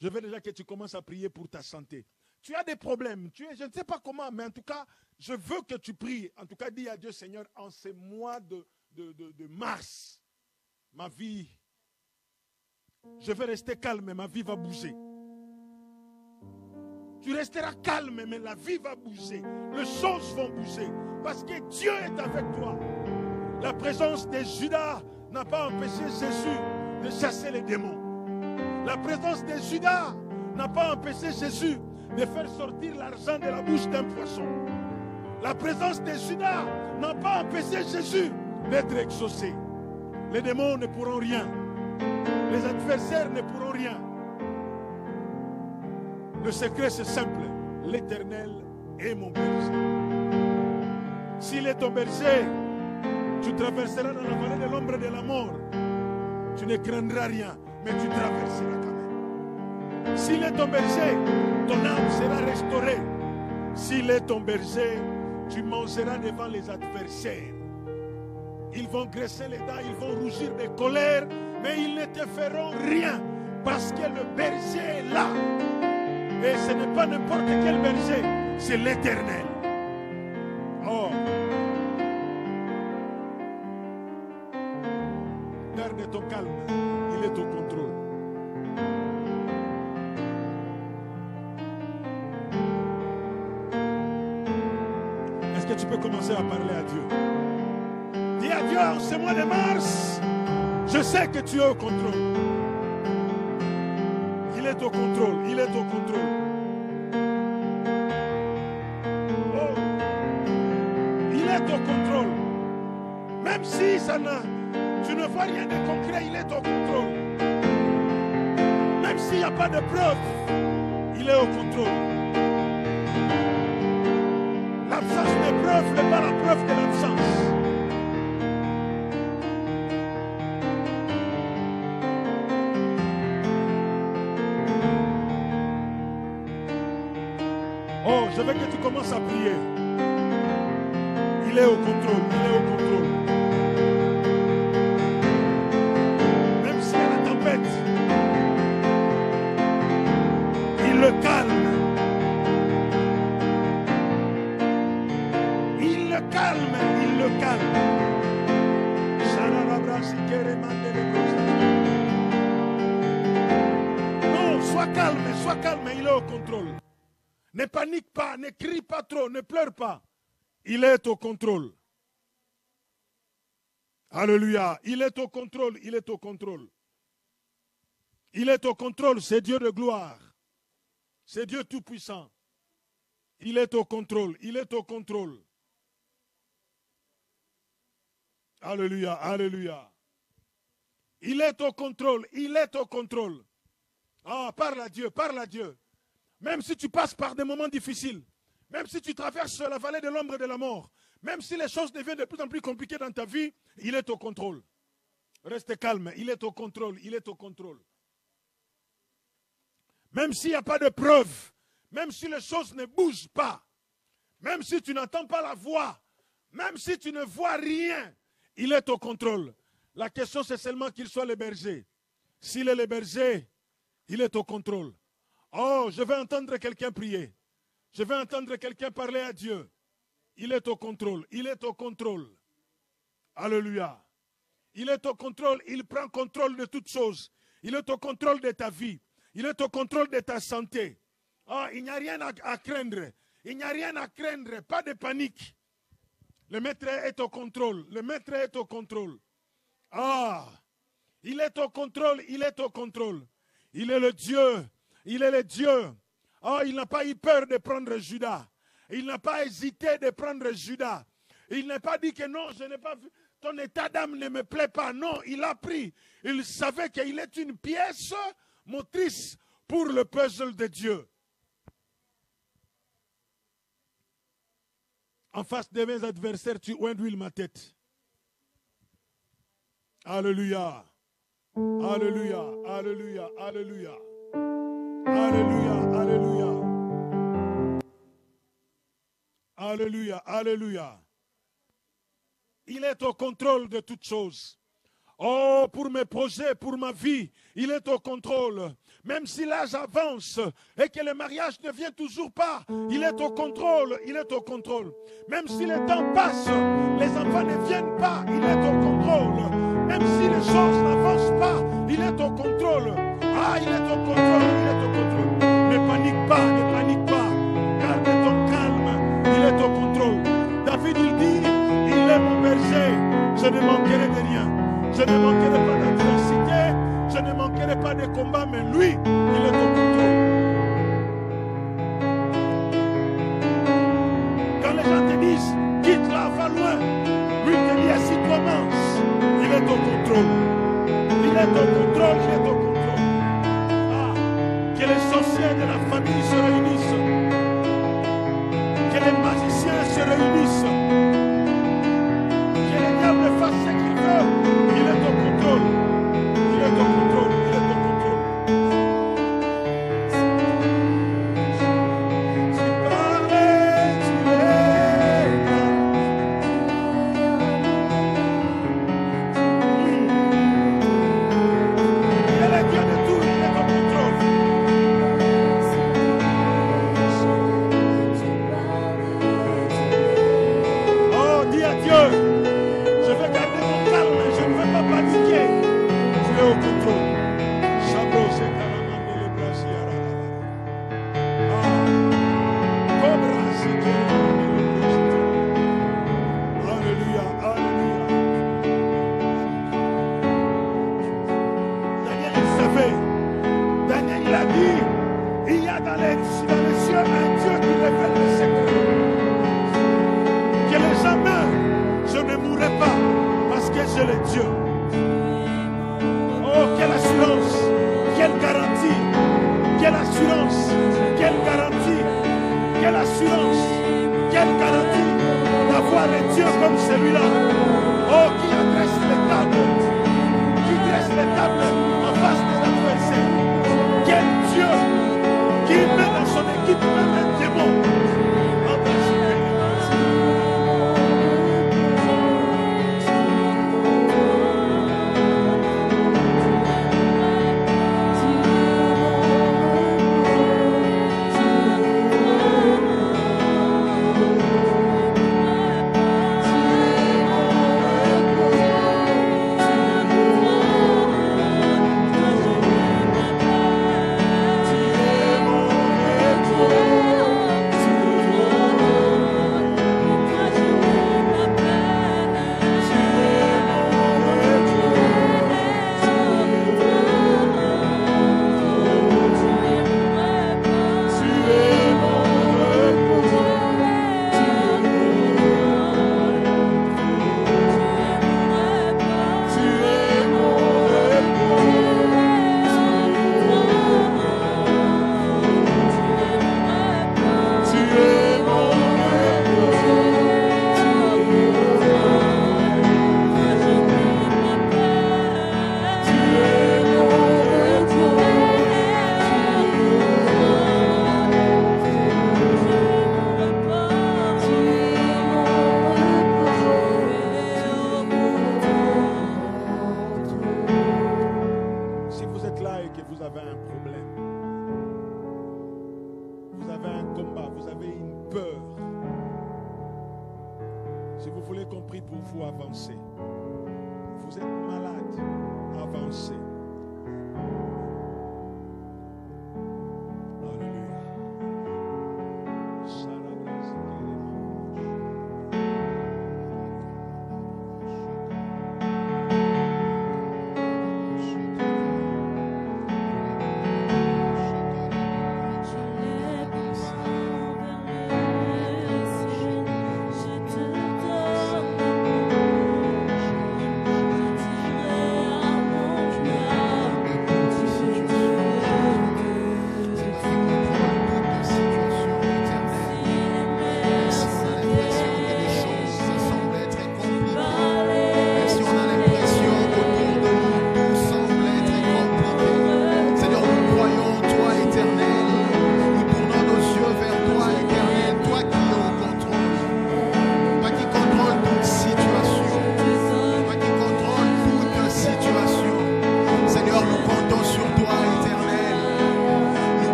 Je veux déjà que tu commences à prier pour ta santé. Tu as des problèmes, je ne sais pas comment, mais en tout cas, je veux que tu pries. En tout cas, dis à Dieu, Seigneur, en ces mois de mars, ma vie, je vais rester calme, mais ma vie va bouger. Tu resteras calme, mais la vie va bouger. Les choses vont bouger. Parce que Dieu est avec toi. La présence de Judas n'a pas empêché Jésus de chasser les démons. La présence de Judas n'a pas empêché Jésus de faire sortir l'argent de la bouche d'un poisson. La présence de Judas n'a pas empêché Jésus d'être exaucé. Les démons ne pourront rien. Les adversaires ne pourront rien. Le secret c'est simple. L'Éternel est mon berger. S'il est ton berger, tu traverseras dans la vallée de l'ombre de la mort. Tu ne craindras rien, mais tu traverseras quand même. S'il est ton berger, ton âme sera restaurée. S'il est ton berger, tu mangeras devant les adversaires. Ils vont graisser les dents, ils vont rougir de colère, mais ils ne te feront rien parce que le berger est là. Et ce n'est pas n'importe quel berger, c'est l'Éternel. Oh. Garde ton calme, il est au contrôle. Est-ce que tu peux commencer à parler à Dieu? Dis à Dieu, en ce mois de mars, je sais que tu es au contrôle. Il est au contrôle, il est au contrôle. Oh, il est au contrôle. Même si tu ne vois rien de concret, il est au contrôle. Même s'il n'y a pas de preuve, il est au contrôle. L'absence de preuve n'est pas la preuve de l'absence. Oh, je veux que tu commences à prier. Il est au contrôle, il est au contrôle. Même s'il y a la tempête, il le calme. Il le calme, il le calme. Non, sois calme, il est au contrôle. Ne panique pas, ne crie pas trop, ne pleure pas. Il est au contrôle. Alléluia. Il est au contrôle, il est au contrôle. Il est au contrôle, c'est Dieu de gloire. C'est Dieu tout-puissant. Il est au contrôle, il est au contrôle. Alléluia, alléluia. Il est au contrôle, il est au contrôle. Ah, parle à Dieu, parle à Dieu. Même si tu passes par des moments difficiles, même si tu traverses la vallée de l'ombre de la mort, même si les choses deviennent de plus en plus compliquées dans ta vie, il est au contrôle. Reste calme, il est au contrôle, il est au contrôle. Même s'il n'y a pas de preuve, même si les choses ne bougent pas, même si tu n'entends pas la voix, même si tu ne vois rien, il est au contrôle. La question c'est seulement qu'il soit le berger. S'il est le berger, il est au contrôle. Oh, je vais entendre quelqu'un prier. Je vais entendre quelqu'un parler à Dieu. Il est au contrôle. Il est au contrôle. Alléluia. Il est au contrôle. Il prend contrôle de toutes choses. Il est au contrôle de ta vie. Il est au contrôle de ta santé. Oh, il n'y a rien à craindre. Il n'y a rien à craindre. Pas de panique. Le maître est au contrôle. Le maître est au contrôle. Ah, il est au contrôle. Il est au contrôle. Il est le Dieu. Il est le Dieu. Oh, il n'a pas eu peur de prendre Judas. Il n'a pas hésité de prendre Judas. Il n'a pas dit que non, je n'ai pas vu. Ton état d'âme ne me plaît pas. Non, il a pris. Il savait qu'il est une pièce motrice pour le puzzle de Dieu. En face de mes adversaires, tu oinduis ma tête. Alléluia. Alléluia. Alléluia. Alléluia. Alléluia. Alléluia. Alléluia. Alléluia. Il est au contrôle de toutes choses. Oh, pour mes projets, pour ma vie, il est au contrôle. Même si l'âge avance et que le mariage ne vient toujours pas, il est au contrôle, il est au contrôle. Même si le temps passe, les enfants ne viennent pas, il est au contrôle. Même si les choses n'avancent pas, il est au contrôle. Ah, il est au contrôle, il est au contrôle. Ne panique pas, ne panique pas. Garde ton calme, il est au contrôle. David, il dit, il est mon berger, je ne manquerai de rien. Je ne manquerai pas d'adversité, je ne manquerai pas de combat, mais lui, il est au contrôle. Quand les gens te disent, quitte là, va loin, lui te dit, ainsi commence, il est au contrôle. Il est au contrôle, il est au contrôle. Ah, que les sorciers de la famille se réunissent, que les magiciens se réunissent, que le diable fasse ce qu'il veut. Il est au contrôle. Il est au contrôle. Il est au contrôle. Tu parlais, tu es là. Il est le Dieu de tout. Il est au contrôle. Oh, dis à Dieu. Je vais garder mon calme, je ne vais pas paniquer. Tu es au contrôle. Chabro, c'est Karamani, le Brasiara. Ah, Cobra, c'est Karamani, le Brasiara. Alléluia, alléluia. Daniel, il savait. Daniel, il a dit, il y a dans les cieux un Dieu qui révèle les secrets. Que les gens meurent. Je ne mourrai pas parce que j'ai le Dieu. Oh, quelle assurance, quelle garantie, quelle assurance, quelle garantie, quelle assurance, quelle garantie d'avoir un Dieu comme celui-là. Oh, qui dresse les tables, qui dresse les tables en face des adversaires. Quel Dieu qui met dans son équipe même un démon.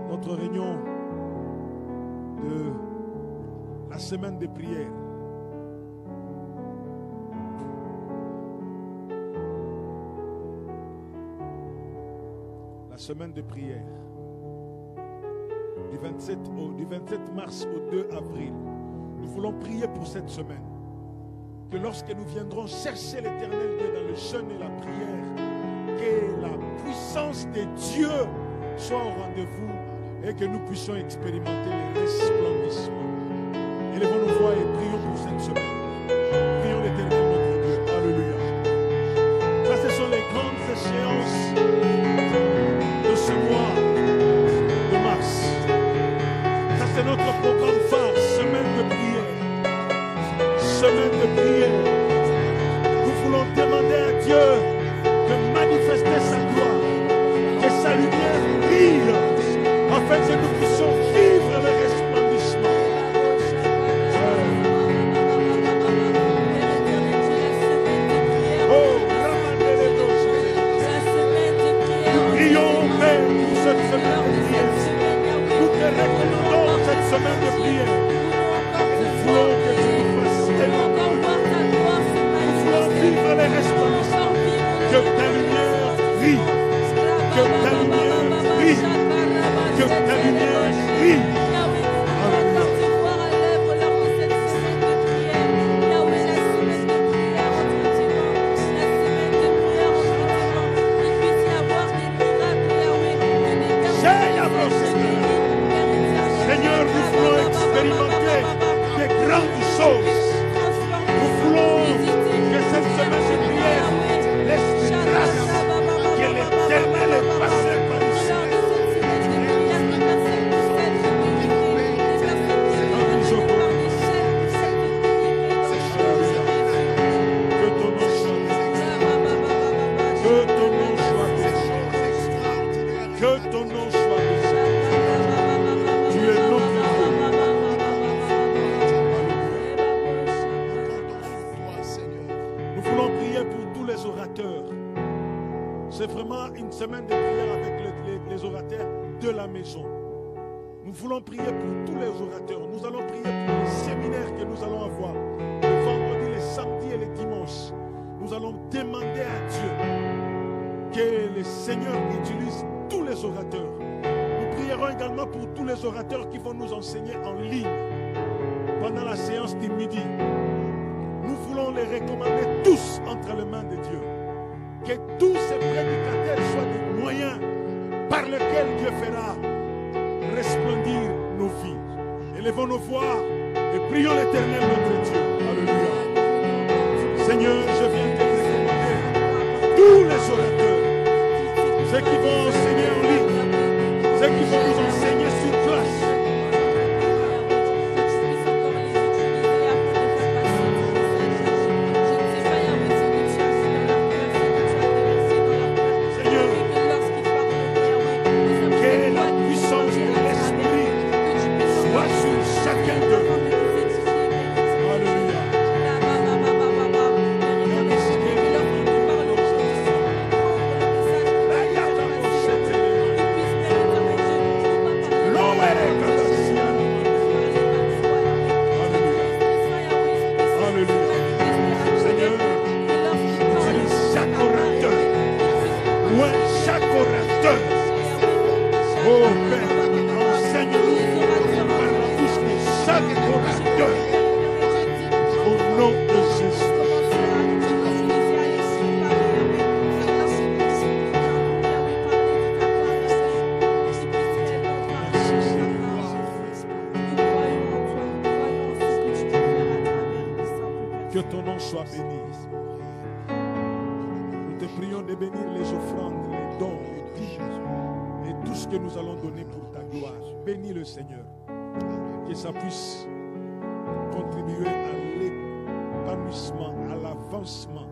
notre réunion de la semaine de prière. La semaine de prière. Du 27 mars au 2 avril. Nous voulons prier pour cette semaine. Que lorsque nous viendrons chercher l'Éternel Dieu dans le jeûne et la prière, que la puissance de Dieu soit au rendez-vous et que nous puissions expérimenter les resplendissements. Élevons nos voix et prions pour cette semaine. Prions l'Éternel notre Dieu. Alléluia. Ça, ce sont les grandes échéances de ce mois de mars. Ça, c'est notre programme phare, semaine de prière. Semaine de prière. Nous voulons demander à Dieu de manifester sa gloire, que sa lumière brille, afin que nous puissions vivre le resplendissement. Oh, nous prions, Père, pour cette semaine de prière. Nous te recommandons cette semaine de prière. Nous voulons que tu nous fasses témoin. Nous voulons vivre les resplendissements. Que ta lumière brille. Que ta lumière brille. Que ta lumière brille. Seigneur, nous voulons expérimenter des grandes choses. Nous voulons que cette semaine de prière laisse une trace, que l'Éternel est passé par ici. Que ton nom soit béni. Que ton nom soit béni. Que ton nom soit béni. Tu es notre Dieu. Nous voulons prier pour tous les orateurs. C'est vraiment une semaine de prière avec les orateurs de la maison. Nous voulons prier pour tous les orateurs. Nous allons prier pour les séminaires que nous allons avoir le vendredi, les samedis et les dimanches. Nous allons demander à Dieu que le Seigneur utilise tous les orateurs. Nous prierons également pour tous les orateurs qui vont nous enseigner en ligne pendant la séance du midi. Nous voulons les recommander tous entre les mains de Dieu. Que tous ces prédicateurs soient des moyens par lesquels Dieu fera resplendir nos vies. Élevons nos voix et prions l'Éternel notre Dieu. Alléluia. Seigneur, je viens te recommander tous les orateurs, ceux qui vont enseigner en ligne, ceux qui vont nous enseigner sur place. Que ton nom soit béni. Nous te prions de bénir les offrandes, les dons, les dîmes et tout ce que nous allons donner pour ta gloire. Bénis le Seigneur. Que ça puisse contribuer à l'épanouissement, à l'avancement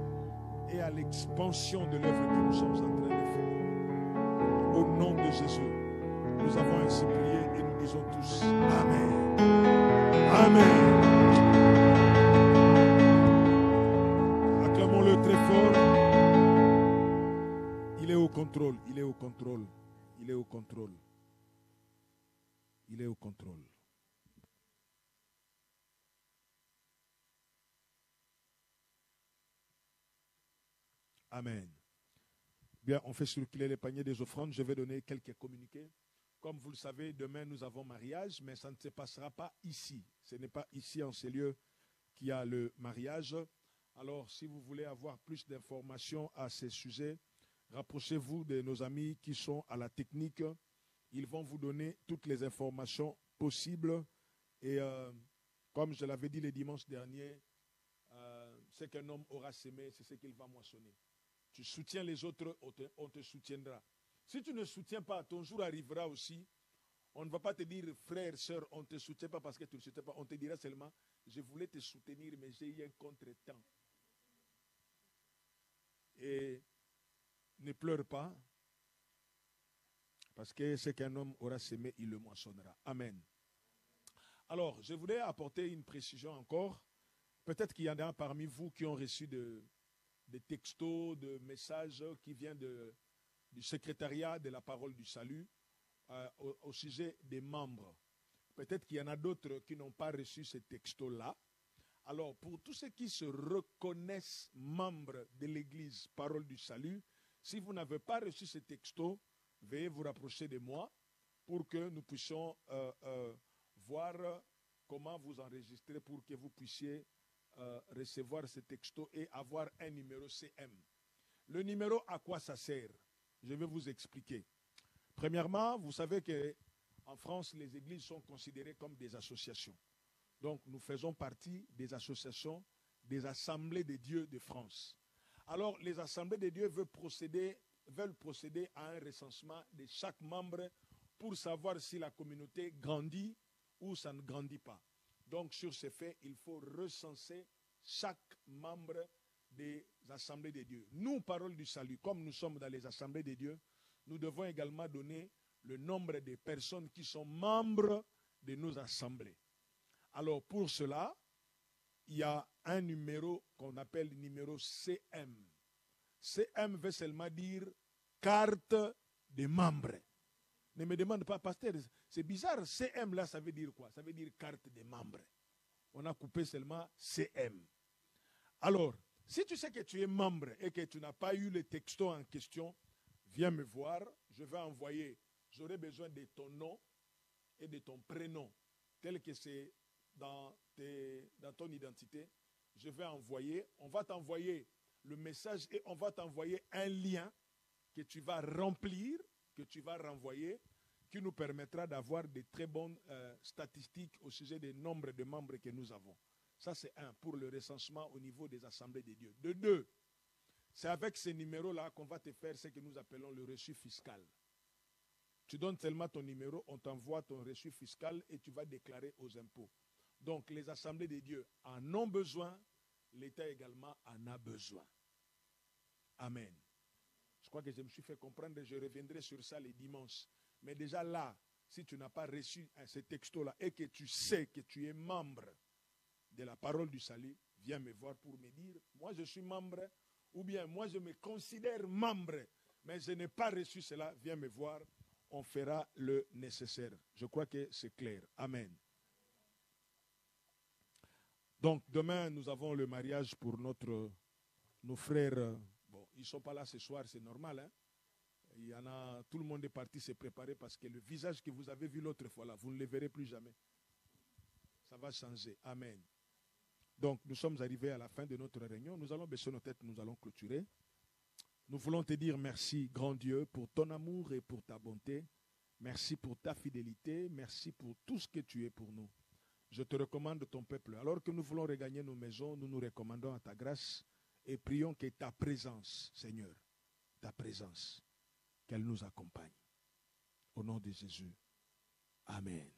et à l'expansion de l'œuvre que nous sommes en train de faire. Au nom de Jésus, nous avons ainsi prié et nous disons tous Amen. Amen. Acclamons-le très fort. Il est au contrôle, il est au contrôle. Il est au contrôle. Il est au contrôle. Amen. Bien, on fait circuler les paniers des offrandes. Je vais donner quelques communiqués. Comme vous le savez, demain nous avons mariage, mais ça ne se passera pas ici. Ce n'est pas ici en ces lieux qu'il y a le mariage. Alors, si vous voulez avoir plus d'informations à ces sujets, rapprochez-vous de nos amis qui sont à la technique. Ils vont vous donner toutes les informations possibles. Et comme je l'avais dit le dimanche dernier, ce qu'un homme aura sémé, c'est ce qu'il va moissonner. Tu soutiens les autres, on te soutiendra. Si tu ne soutiens pas, ton jour arrivera aussi. On ne va pas te dire, frère, sœur, on ne te soutient pas parce que tu ne soutiens pas. On te dira seulement, je voulais te soutenir, mais j'ai eu un contretemps. Et ne pleure pas, parce que ce qu'un homme aura sémé, il le moissonnera. Amen. Alors, je voulais apporter une précision encore. Peut-être qu'il y en a parmi vous qui ont reçu des textos, de messages qui viennent du secrétariat de la parole du salut au sujet des membres. Peut-être qu'il y en a d'autres qui n'ont pas reçu ces textos-là. Alors, pour tous ceux qui se reconnaissent membres de l'Église Parole du Salut, si vous n'avez pas reçu ces textos, veuillez vous rapprocher de moi pour que nous puissions voir comment vous enregistrer pour que vous puissiez recevoir ces textos et avoir un numéro CM. Le numéro, à quoi ça sert? Je vais vous expliquer. Premièrement, vous savez qu'en France, les églises sont considérées comme des associations. Donc, nous faisons partie des associations, des assemblées de Dieu de France. Alors, les assemblées de Dieu veulent procéder à un recensement de chaque membre pour savoir si la communauté grandit ou ça ne grandit pas. Donc, sur ce fait, il faut recenser chaque membre des assemblées de Dieu. Nous, Parole du Salut, comme nous sommes dans les assemblées de Dieu, nous devons également donner le nombre de personnes qui sont membres de nos assemblées. Alors, pour cela, il y a un numéro qu'on appelle le numéro CM. CM veut seulement dire carte de membre. Ne me demande pas, pasteur, c'est bizarre, CM là, ça veut dire quoi? Ça veut dire carte de membre. On a coupé seulement CM. Alors, si tu sais que tu es membre et que tu n'as pas eu le texto en question, viens me voir, je vais envoyer, j'aurai besoin de ton nom et de ton prénom, tel que c'est dans ton identité. Je vais envoyer, on va t'envoyer le message et on va t'envoyer un lien que tu vas remplir, que tu vas renvoyer, qui nous permettra d'avoir de très bonnes statistiques au sujet du nombre de membres que nous avons. Ça, c'est un, pour le recensement au niveau des assemblées de Dieu. De deux, c'est avec ces numéros-là qu'on va te faire ce que nous appelons le reçu fiscal. Tu donnes seulement ton numéro, on t'envoie ton reçu fiscal et tu vas déclarer aux impôts. Donc, les assemblées de Dieu en ont besoin, l'État également en a besoin. Amen. Je crois que je me suis fait comprendre et je reviendrai sur ça les dimanches. Mais déjà là, si tu n'as pas reçu ce texto-là et que tu sais que tu es membre de la parole du salut, viens me voir pour me dire, moi je suis membre, ou bien moi je me considère membre, mais je n'ai pas reçu cela, viens me voir, on fera le nécessaire. Je crois que c'est clair. Amen. Donc demain, nous avons le mariage pour nos frères. Bon, ils ne sont pas là ce soir, c'est normal. Hein? Il y en a, tout le monde est parti se préparer parce que le visage que vous avez vu l'autre fois là, vous ne le verrez plus jamais. Ça va changer. Amen. Donc, nous sommes arrivés à la fin de notre réunion. Nous allons baisser nos têtes, nous allons clôturer. Nous voulons te dire merci, grand Dieu, pour ton amour et pour ta bonté. Merci pour ta fidélité. Merci pour tout ce que tu es pour nous. Je te recommande ton peuple. Alors que nous voulons regagner nos maisons, nous nous recommandons à ta grâce et prions que ta présence, Seigneur, ta présence, qu'elle nous accompagne. Au nom de Jésus. Amen.